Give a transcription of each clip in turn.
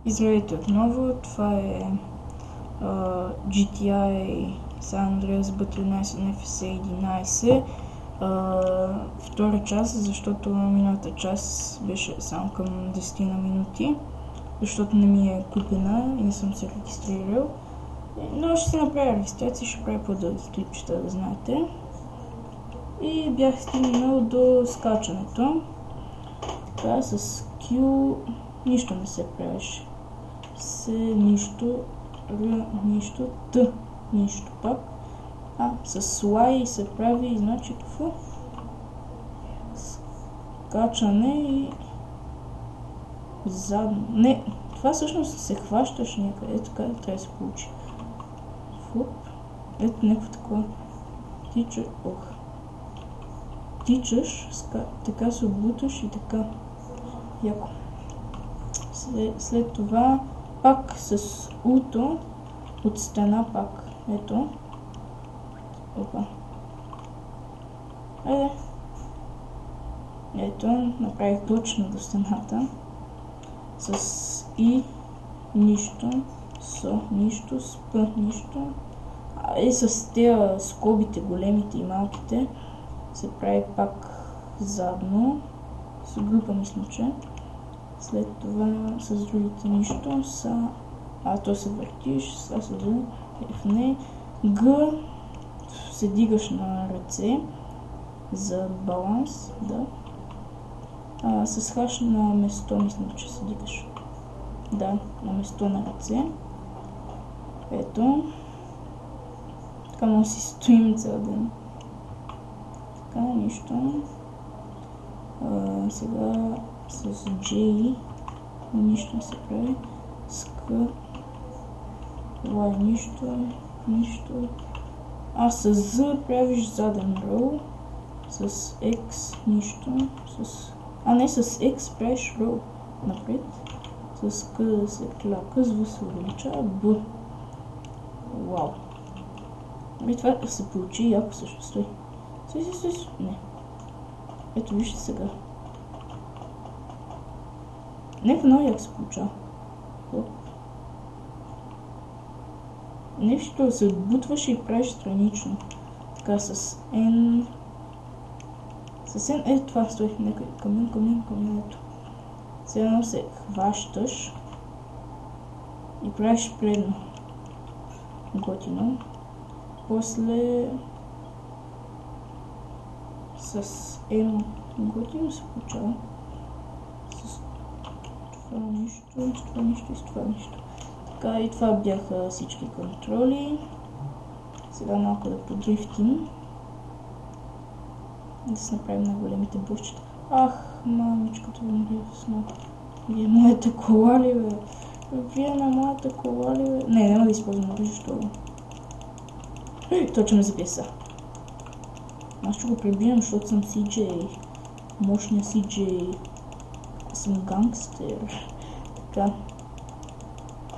Здравейте отново, това е GTI San Andreas B13 на FSA 11, втора част, защото миналата част беше само към 10 на минути, защото не ми е купена и не съм се регистрирал. Но ще се направя регистрация, ще правя по-дълги клипчета, да знаете. И бях стигнал до скачането. Така, с Q нищо не се правеше. С нищо, Р нищо, Т нищо пак. С Y се прави, значи това скачане и задно. Не, това всъщност се хващаш някъде, ето така трябва да се получи. Фуп, ето някакво такова. Тичаш, така се облуташ и така. Яко. След това пак с уто от стена пак. Ето. Опа. Ето, направих точно до стената. С И нищо, С нищо, с П нищо. И с тези скобите, големите и малките, се прави пак задно. С група мисля, че. След това с другите нищо, то се въртиш, с F, Г се дигаш на ръце за баланс, да. С хаш на место, мисля, че се дигаш. Да, на место на ръце. Ето. Така му си стоим цял ден. Така, нищо. Сега с J нищо не се прави. С K Y нищо. С Z правиш заден рол. С X нищо. Не, с X правиш рол напред. С K се клака, се увеличава. Б. Вау. И това се получи яко също. Стой. Не. Ето вижте сега. Нека много яко се получава. Нещо се отбутваше и правиш странично. Така с N. Ето това стои. Нека камион, ето. Сега едно се хващаш и правиш предно. Готино. После с М готино се получава. С това нищо, с това нищо и с това нищо. Така, и това бяха всички контроли. Сега малко да подрифтим. Да се направим на големите бушчета. Мамичката ви сно. Вие моята кола ли, бе? Вие на моята кола ли, бе? Не, няма да използвам оръжие, защото... Точно ме записа. Аз ще го пребивам, защото съм CJ. Мощния CJ. Съм гангстер. Така.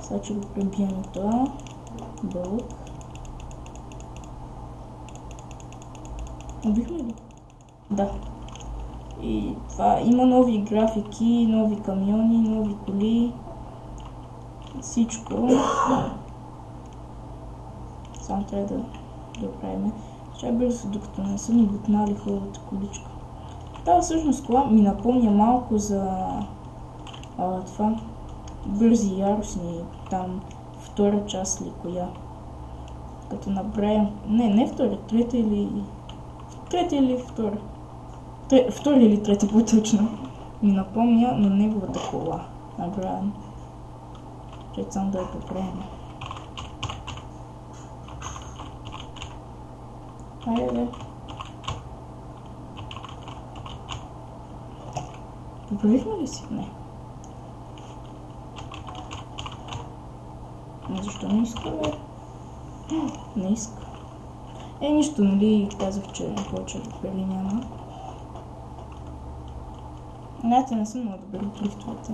Сега ще го пребием от това. Бълък. Убихме ли? Да. И това има нови графики, нови камиони, нови коли. Всичко. Само трябва да правим. Ще бързо, докато не са ни бутнали хубавата количка. Тази всъщност кола ми напомня малко за това бързи и яростни, там втора част ли коя. Като направим... Не втора, трета или втора. Втора или трета по-точно. Ми напомня на неговата кола. Направим. Чакай само да я поправим. Хайде. Поправихме ли си? Не. Защо не иска, бе? Не иска. Нищо, нали казах, че повече пари няма. Знаете, не съм много добър от лифтовете,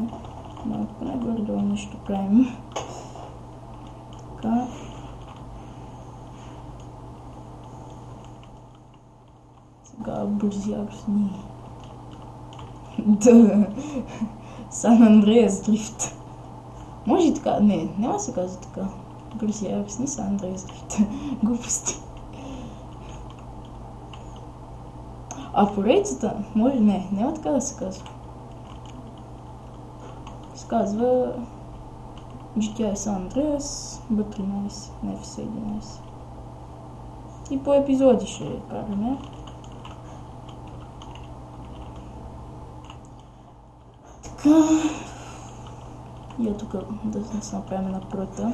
но поне горе-долу нищо правим. Така. Сега бързи яростни. Да. Сан Андреас дрифт. Може и така. Не, няма да се казва така. Гарсия, обясни Сан Андреас дрифт. Глупости. А поредицата, може не, няма така да се казва. Се казва GTI San Andreas, B13, не FS11. И по епизоди ще правим. Така. И тук да се направим на пръта.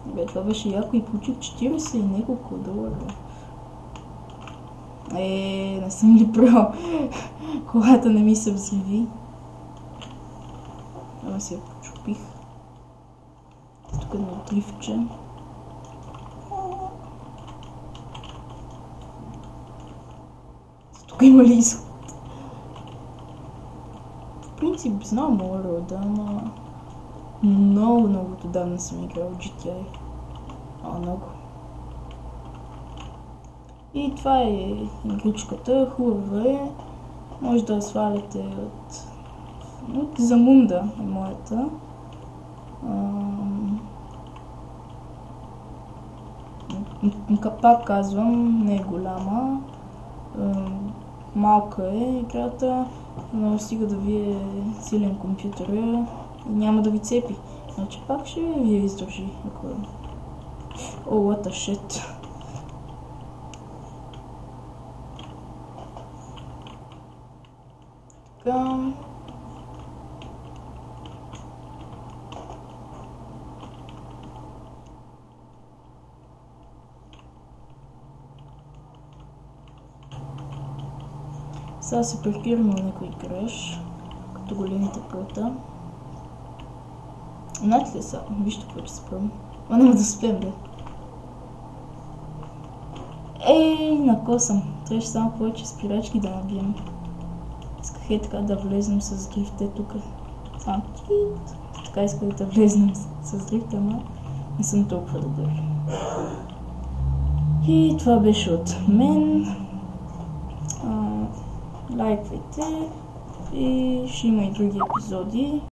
Бе, това беше яко и получих 40 и няколко долара. Не съм ли прав? Колата не ми се взриви. Ама си я почупих. Тук едно дрифче. Тук има ли изход? В принцип знам рода, но много отдавна съм играл GTI. Много. И това е игричката, хубава е. Може да я сваляте от Замунда е моята. Пак казвам, не е голяма. Малка е играта, но стига да ви е силен компютър и няма да ви цепи. Значи пак ще ви издържи. О, what a shit. Така. Сега се паркираме на някой кръж, като големите пръта. Знаете ли сега? Вижте какво ще спрем. Ма няма да спрем, бе. Накосам. Трябваше само повече спирачки да набием. Исках така да влезем с дрифте тук. Само така исках да влезнем с дрифта, но не съм толкова добър. И това беше от мен. Лайквайте и ще има и други епизоди.